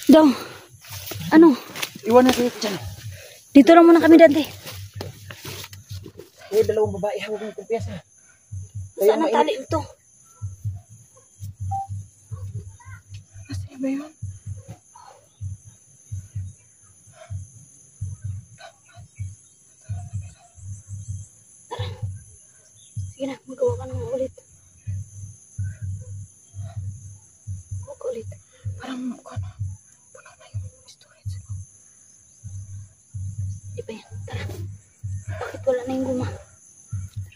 Daw. Ano? Iwan na kayo dyan. Dito lang muna kami dati. May dalawang babae hawag ng kumpiyansa. Saan ang tali ito? Nasaan ba yun? Sige na, magawa ka naman ulit. Huwag ulit. Parang ano, puno na yung storage. Di ba yan? Tara. Bakit wala na yung guma?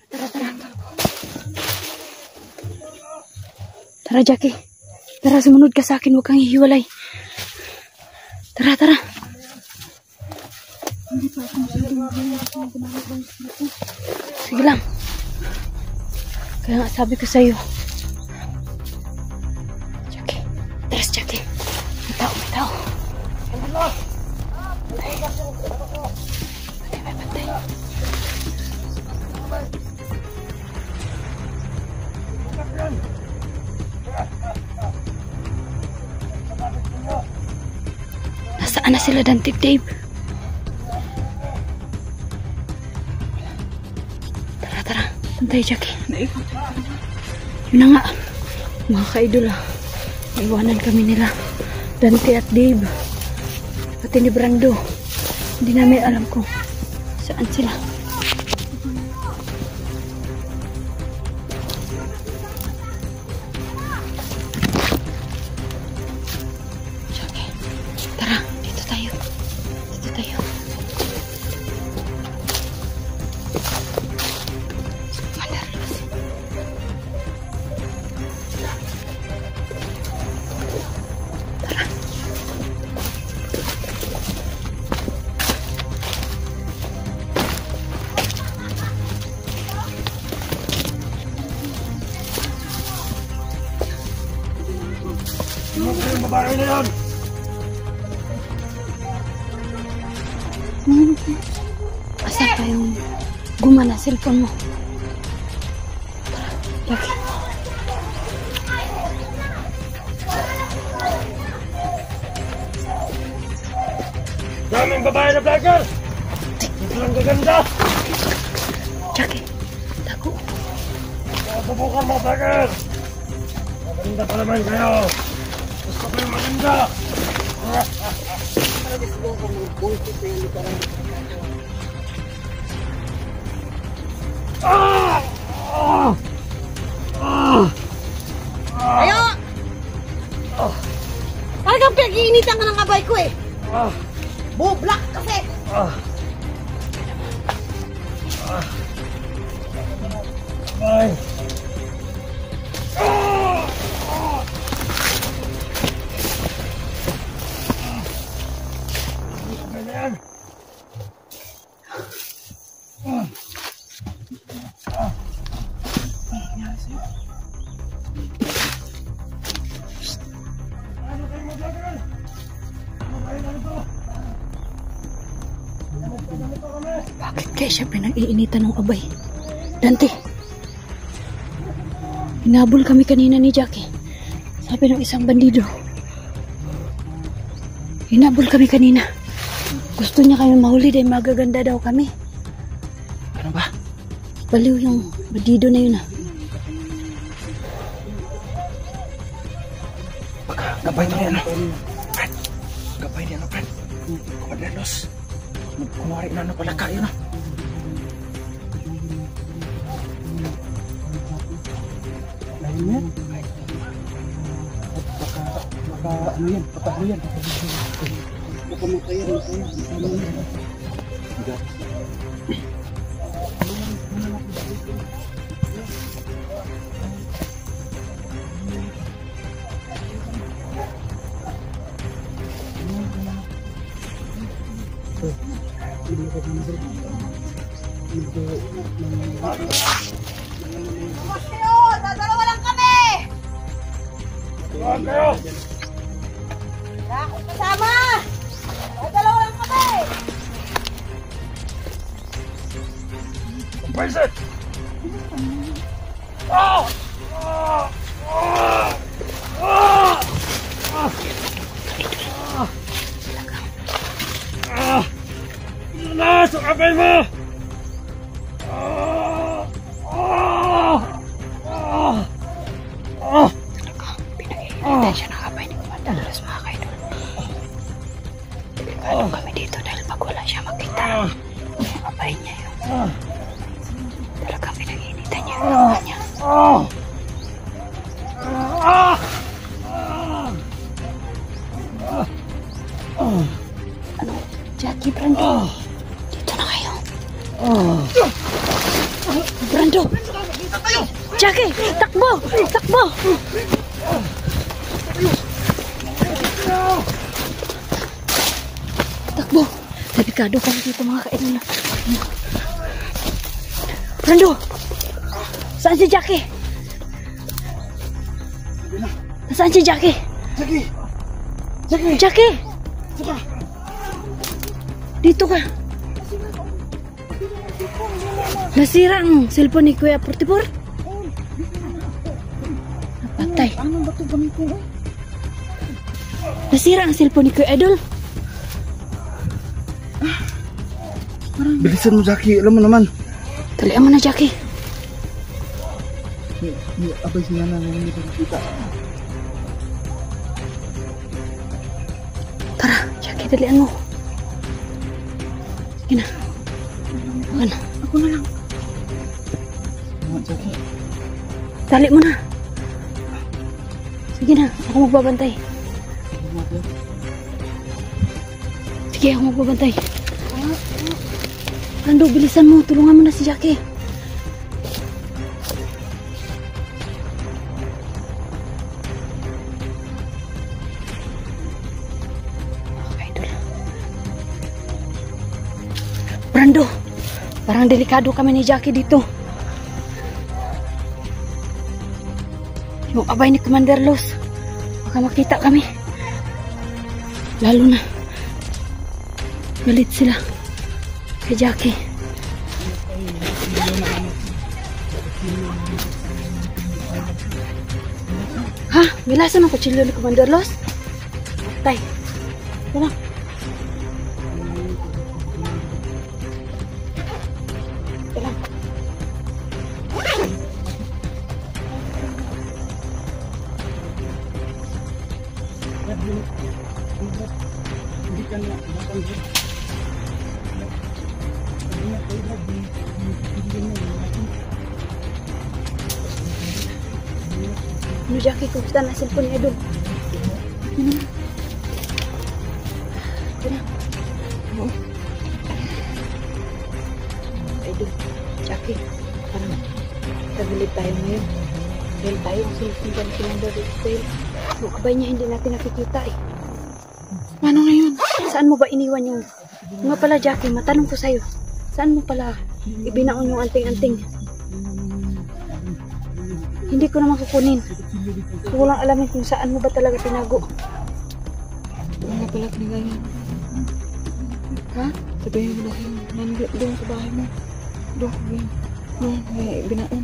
Tara, tara, tara. Tara, Jackie. Tara, sumunod ka sa akin. Huwag kang hihiwalay. Tara, tara. Hindi pa ako masyadong sige lang. Kaya nga sabi ko sa'yo. Jackie. Tara, Jackie. May tao, may tao. Patay. Patay, may patay. Nasaan na sila, Dantig Dave? Tara, tara. Pantay, Jackie. Yun na nga. Mga ka-idol, naiwanan kami nila. Dante at Dave. Pati ni Brando. Hindi namin alam kung saan sila. Jackie. Tara, dito tayo. Dito tayo. Mandarlos. Tara. Yung babae na yun! Asa pa yung guma na cellphone mo? Tara, Jackie. Daming babae na vlogger! Ito lang gaganda! Jackie, tago. Subukan mo vlogger! Maganda pa naman kayo! Gusto ko yung maganda! Ayo! Talagang pinag-iinitan ka ng abay ko eh. Bublak kasi. Bye! Bakit kaya siya pinag-iinitan ng abay? Dante, hinabol kami kanina ni Jackie. Sabi ng isang bandido. Hinabol kami kanina. Gusto niya kami mahuli dahil magaganda daw kami. Ano ba? Baliw yung bandido na yun Gabay na yan. Fred! Gabay na yan, Fred. Kumadrenos. Kumari na na pala kayo na. Lain yan. Baka ano yan? Baka ano yan? Baka matayan. Dadalawa lang kami! Tuhan kayo! Ako kasama! Dadalawa lang kami! Paisit! Ah! Ah! Ah! Ah! Gabay mo! Pinag-iinitan siya ng kapay ni Commander Los, mga kaidol. Delikado kami dito dahil pag wala siya makita, yung kapay niya yun. Talagang pinag-iinitan niya yung kapay niya. Ano? Jackie, Brando. Dito na kayo. Brando! Jackie! Takbo! Takbo! Takbo! Delikado kami dito, mga kaidol. Brando! Saan si Jackie? Saan si Jackie? Jackie! Jackie! Jackie! Saka! Dito ka. Nasira ang cellphone ni Kuya 44? Napatay. Ano ba ito gamitin? Nasira ang cellphone ni Kuya Idol. Bilisan mo, Jackie. Alam mo naman. Talian mo na, Jackie. Abay si Nana nang hindi ko nakita. Tara, Jackie, dalian mo. Sige na. Ako na. Ako na lang. Jackie. Tali mo na. Sige na, ako magbabantay. Sige, ako magbabantay. Brando, bilisan mo. Tulungan mo na si Jackie. Brando, parang delikado kami ni Jackie dito. Yung abay ni Commander Los, baka makita kami. Lalo na galit sila kay Jackie. Ha? Milasan ang kutsilyo ni Commander Los? Tay, wala. Ano, Jackie, kumusta na cellphone ni Idol? Oo. Idol, Jackie, parang tagilid tayo ngayon. Dahil tayo ang sinusundan ni Commander Dale. Yung kabay niya hindi natin nakikita eh. Ano ngayon? Saan mo ba iniwan yung... Nga pala, Jackie, matanong ko sa'yo. Saan mo pala ibinaon yung anting-anting? Hindi ko naman kukunin. Ko lang alamin kung saan mo ba talaga tinago. Mga pala kinigayan. Ha? Sabihin mo na kayo. Doon sa bahay mo. Doon. May binaon.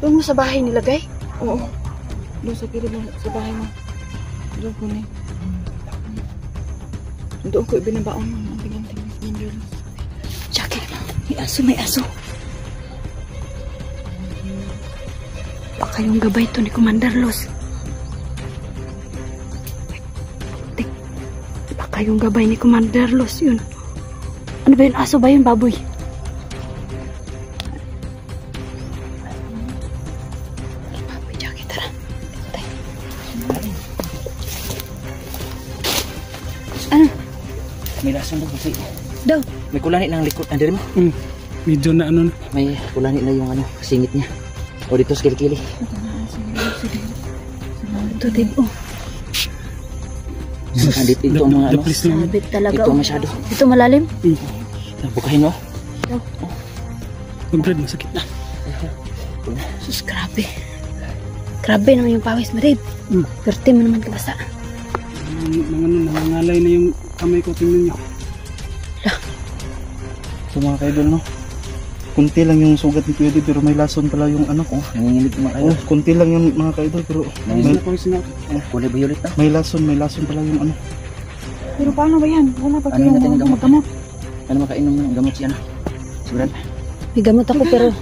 Doon mo sa bahay nilagay? Oo. Doon sa kilid mo. Sa bahay mo. Doon ko na. Doon ko ibinabaon mo. Ang pinanting. Jackie, may aso, may aso. Baka yung gabay to ni Commander Los. Baka yung gabay ni Commander Los yun. Ano ba yun? Aso ba yun, baboy? Baboy, Jackie, tara. Ano? May lason doon kasi. Daw. May kulani ng likod. Andiri mo? Medyo na ano na. May kulani na yung ano, kasingit niya. O dito sa kilikili. Ito, Tibo. Dito ang mga ano. Sabit talaga. Ito masyado. Ito malalim? Bukahin mo. Brad, masakit na. Sus, grabe. Grabe naman yung pawis mo, Dave. Perte mo naman kabasa. Nangangalay na yung kamay ko, tingnan nyo. So mga kaidol, no? Kunti lang yung sugat ni Kuya Dave, pero may lason pala yung ano ko. Nanginginig mga kaidol. Kunti lang yung mga kaidol, pero Kulay violet na. may lason pala yung ano. Pero paano ba yan? Wala pa Ano natin ang gamot? Ano makainom ng gamot siya na? Brad. May gamot ako pero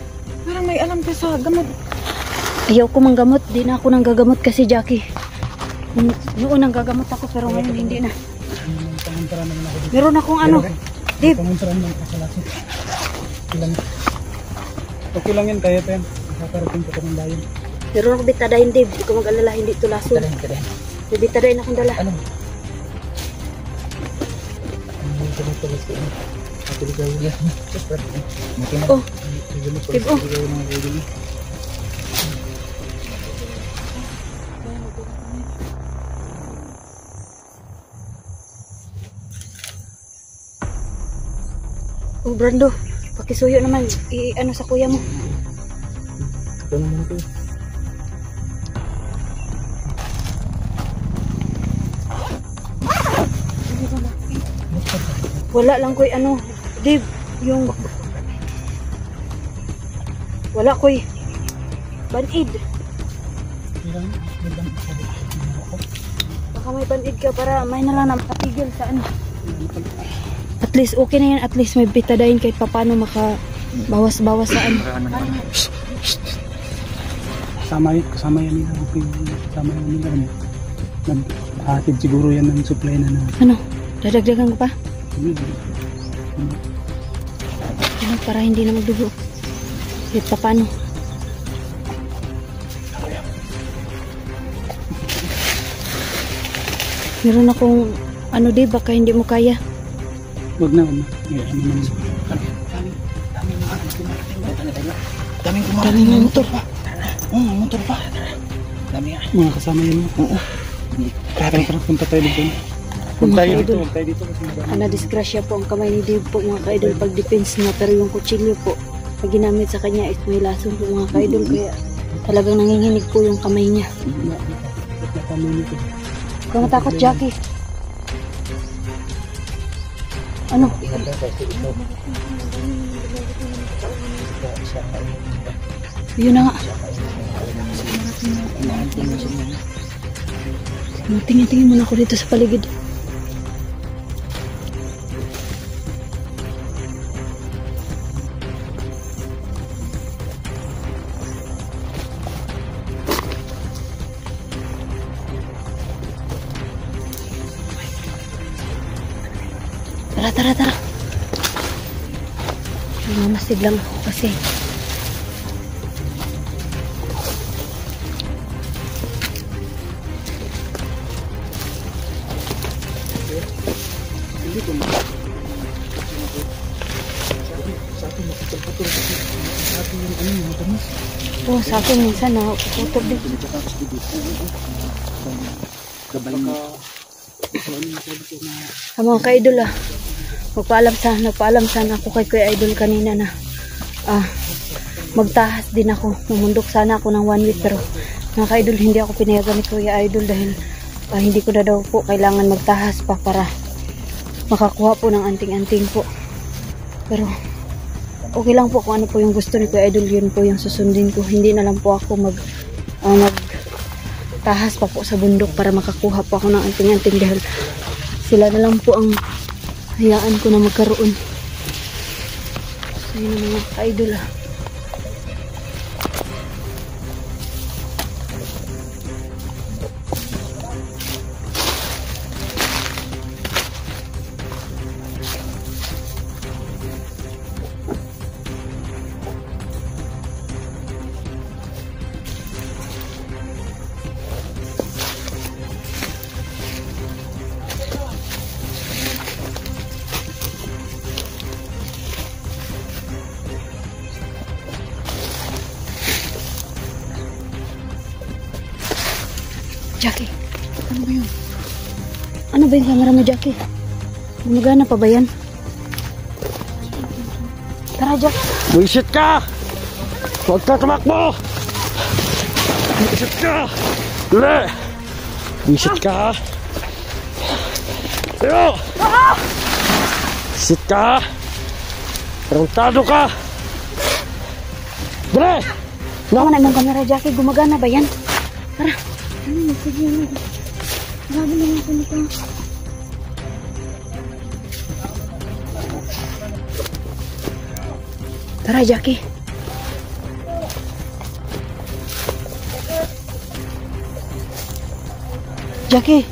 Parang may alam ka sa gamot. ayaw ko manggamot. Di na ako nang gagamot kasi Jackie. Noon nang gagamot ako pero ngayon hindi na. Panguntara naman ako dito. Meron akong ano. Dave, Panguntara naman ako sa lasin. Okay lang yan, kaya pa yan. Nakakarating ko ng bayan. meron akong bitadahin Dave. Hindi ko mag-alala, hindi ito lason. Tadahin. May bitadahin akong dala. Ano? Ang ganito gusto ko. Patuloy yan. Yes, Brad. Okay na. Oh, Dave, oh. Oh, Brando. Pakisuyo naman. Ano sa kuya mo. Ito naman ito. Wala lang ko'y ano. Dave, yung... Wala ko'y... Band-aid. Baka may band-aid ka para may na lang patigil sa ano. At least okay na yan. At least may bitadahin kahit paano makabawas-bawas sa ano. Kasama yan nila. Okay, kasama yan nila. Naghatid siguro yan ng supply na na. Ano? Dadagdagan ko pa? Ano, para hindi na magdugo. Kahit paano. Meron akong ano di, baka hindi mo kaya. Huwag na. May ano naman. Daming kumarating. Daming motor pa. Motor pa. Dami nga. Mga kasama yan. Oo. Tara, punta tayo dito. Punta tayo dito. Punta tayo dito kasi maganda. Disgrasya po ang kamay ni Dave po mga ka-idol pag defense niya, pero yung kutsilyo po na ginamit sa kanya is may lason po mga ka-idol, kaya talagang nanginginig po yung kamay niya. Huwag kang matakot, Jackie. Ano? Yun na nga. Tingin-tingin muna ako dito sa paligid. Tara. Mamasid lang ako kasi. Oh, sa akin minsan na puputol din. Sa mga ka-idol nagpaalam sana ako kay Kuya Idol kanina na magtahas din ako. Mamundok sana ako ng 1 week, pero mga ka-idol hindi ako pinayagan ni Kuya Idol dahil hindi ko na daw po kailangan magtahas pa para makakuha po ng anting-anting po. Pero okay lang po kung ano po yung gusto ni Kuya Idol, yun po yung susundin ko. Hindi na lang po ako magtahas pa po sa bundok para makakuha po ako ng anting-anting dahil sila na lang po ang hayaan ko na magkaroon. So yun ang mga ka-idol Jackie, ano ba yun? Ano ba yung camera mo, Jackie? Gumagana pa ba yan? Tara, Jack. Buisit ka! Huwag ka tumakbo! Buisit ka! Dali! Buisit ka! Tayo! Buisit ka! Tarantado ka! Dali! Baka na yung camera, Jackie. Gumagana ba yan? Tara. Ano, sige na. Grabe naman ko nito. Tara, Jackie. Jackie.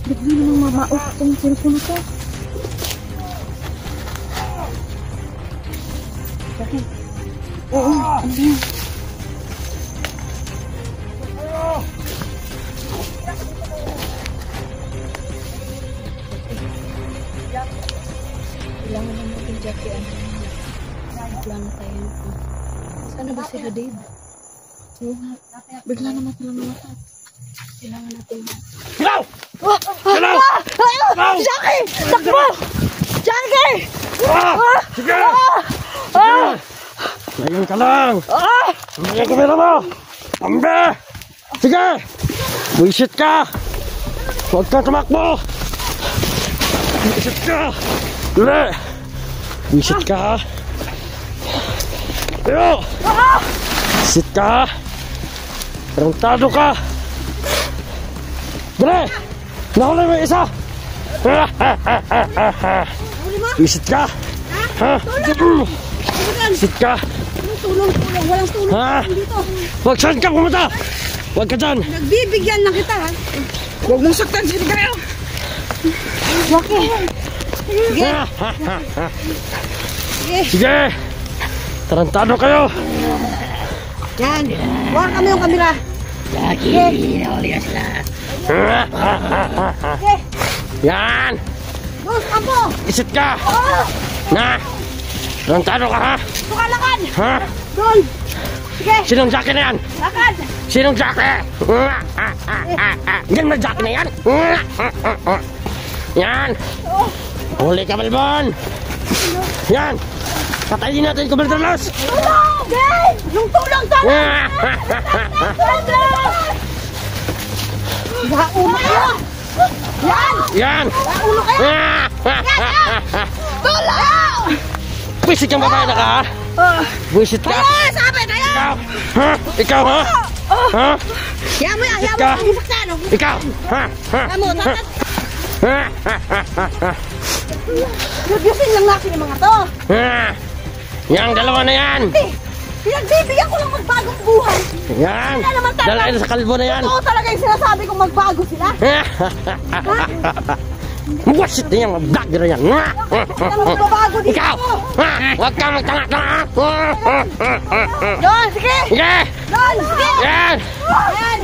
Bigla namang mamaot itong cellphone ko. Jackie. Oo, ano yan? Kailangan na natin, Jackie. Plano tayo. Sana ba sila, Dave? Oo nga. Bigla naman sila mamatot. Kailangan natin. Hello! Hello! Jackie! Takbo! Jackie! Sige! Ngayon ka lang! Hindi yung kamera mo! Ambe! Sige! Buisit ka! Huwag ka tumakbo! Buisit ka! Dali! Buisit ka! Tayo! Buisit ka! Tarantado ka! Dali! Nahuli mo yung isa! Buisit ka! Ha? Buisit ka! Tulong, walang tulong Ha? dito. Huwag saan ka pumunta! Huwag ka dyan! Nagbibigyan na kita, ha? Huwag mong saktan, sige kayo. Jackie. Sige. Sige! Tarantado kayo! Yan. Huwag kami yung kamera. Jackie! Nahuli ka sila. Sige. Yan! Dos, kampo. Isit ka! Na! Tarantado ka ha? Tukalakan. Ha? Doon. Sige. Sinong Jackie na yan? Lakad. Sinong Jackie? Yan na Jackie na yan? Yan! Huli ka, Balbon! Yan! Patayin natin ko, Baldonas! Tulong! Dave! Yung tulong sa akin! Ulo kayo! Yan! Yan! Ulo kayo! Tulong! Buisit kang babae na ka, ha? Buisit ka! Kaya! Sabi! Kaya! Ikaw! Ha? Ikaw, ha? Ha? Kaya mo yan! Kaya mo! Ka. Ang saktan! Ikaw! Ha? Ha? Kaya mo! Tatat! Ha? Reducing lang natin yung mga to! Ha? Yang dalawa na yan! Pinagbibigyan ko lang magbagong buhay! Yan! Wala naman talaga. Dalain sa kalbo na yan! Totoo talaga yung sinasabi kong magbago sila! Buwasit na yan! Vlogger na yan! Wala magbabago dito! Ikaw! Ha? Huwag ka magtanga-tanga! Don! Sige! Sige! Don! Sige! Yan! Yan!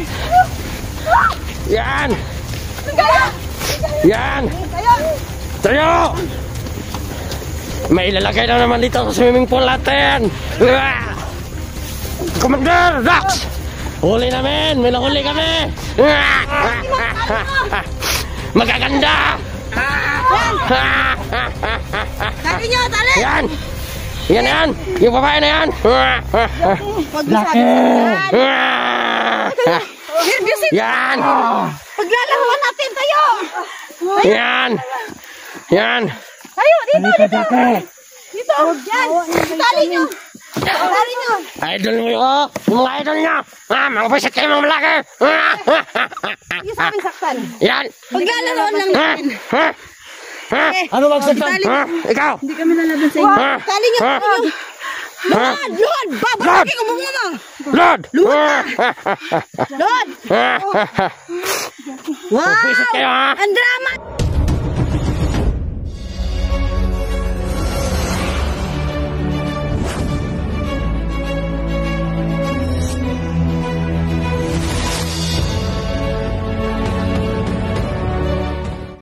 Yan! Kaya! Yan! Kaya! Tayo! May ilalagay na naman dito sa swimming pool natin! Commander! Dax! Huli namin! May nahuli kami! Magaganda! Tali nyo! Tali! Yan! Yan yan! Yung babae na yan! Huwag mo sabi sa yan! Reducing! Yan! Paglalaruan natin tayo! Yan! Yan! Tayo! Dito! Dito! Dito! Yan! Tali nyo! Tali nyo! Idol mo yun! Yung mga idol nyo! Mga pasit kayo mga malaki! Yung sa amin saktan. Yan! Paglalaroan lang natin. Ano magsagtan? Ikaw! Hindi kami lalaban sa inyo. Tali nyo! Lord! Lord! Babalik ko mo muna! Lord! Lord! Wow! Pasit kayo ha! Ang drama!